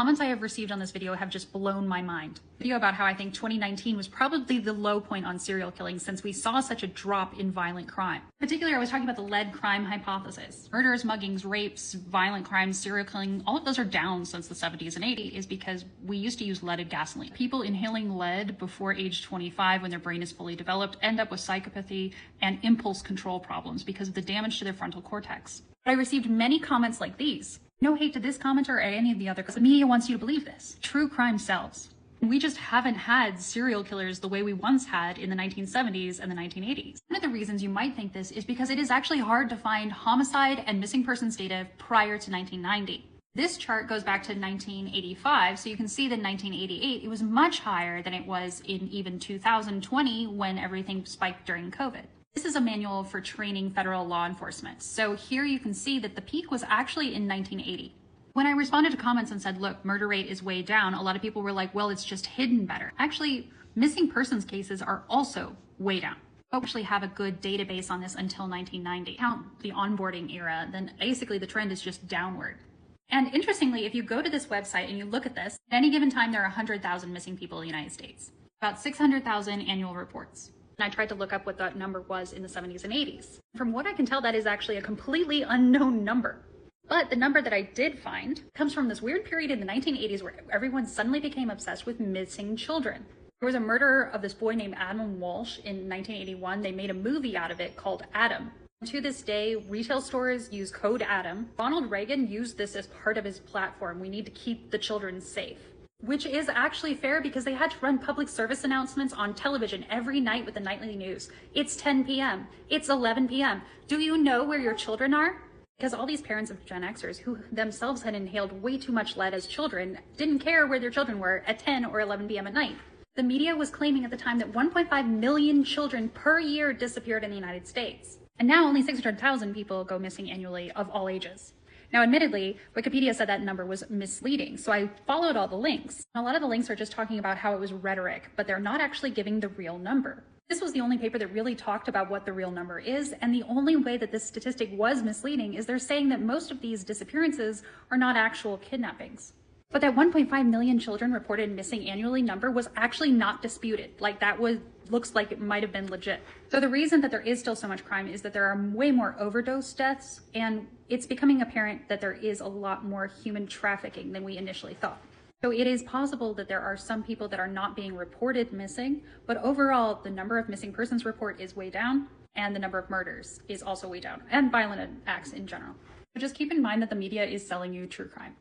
Comments I have received on this video have just blown my mind. Video about how I think 2019 was probably the low point on serial killing since we saw such a drop in violent crime. In particular, I was talking about the lead crime hypothesis. Murders, muggings, rapes, violent crimes, serial killing, all of those are down since the 70s and 80s is because we used to use leaded gasoline. People inhaling lead before age 25 when their brain is fully developed end up with psychopathy and impulse control problems because of the damage to their frontal cortex. But I received many comments like these. No hate to this commenter or any of the other, because the media wants you to believe this. True crime sells. We just haven't had serial killers the way we once had in the 1970s and the 1980s. One of the reasons you might think this is because it is actually hard to find homicide and missing persons data prior to 1990. This chart goes back to 1985, so you can see that in 1988 it was much higher than it was in even 2020 when everything spiked during COVID. This is a manual for training federal law enforcement. So here you can see that the peak was actually in 1980. When I responded to comments and said, look, murder rate is way down, a lot of people were like, well, it's just hidden better. Actually, missing persons cases are also way down. We actually have a good database on this until 1990. Count the onboarding era, then basically the trend is just downward. And interestingly, if you go to this website and you look at this, at any given time there are 100,000 missing people in the United States. About 600,000 annual reports. I tried to look up what that number was in the 70s and 80s. From what I can tell, that is actually a completely unknown number. But the number that I did find comes from this weird period in the 1980s where everyone suddenly became obsessed with missing children. There was a murder of this boy named Adam Walsh in 1981. They made a movie out of it called Adam. To this day, retail stores use code Adam. Ronald Reagan used this as part of his platform. We need to keep the children safe. Which is actually fair because they had to run public service announcements on television every night with the nightly news. It's 10 p.m. It's 11 p.m. Do you know where your children are? Because all these parents of Gen Xers who themselves had inhaled way too much lead as children didn't care where their children were at 10 or 11 p.m. at night. The media was claiming at the time that 1.5 million children per year disappeared in the United States. And now only 600,000 people go missing annually of all ages. Now, admittedly, Wikipedia said that number was misleading, so I followed all the links. A lot of the links are just talking about how it was rhetoric, but they're not actually giving the real number. This was the only paper that really talked about what the real number is, and the only way that this statistic was misleading is they're saying that most of these disappearances are not actual kidnappings. But that 1.5 million children reported missing annually number was actually not disputed. Like looks like it might have been legit. So the reason that there is still so much crime is that there are way more overdose deaths, and it's becoming apparent that there is a lot more human trafficking than we initially thought. So it is possible that there are some people that are not being reported missing, but overall the number of missing persons report is way down, and the number of murders is also way down, and violent acts in general. But just keep in mind that the media is selling you true crime.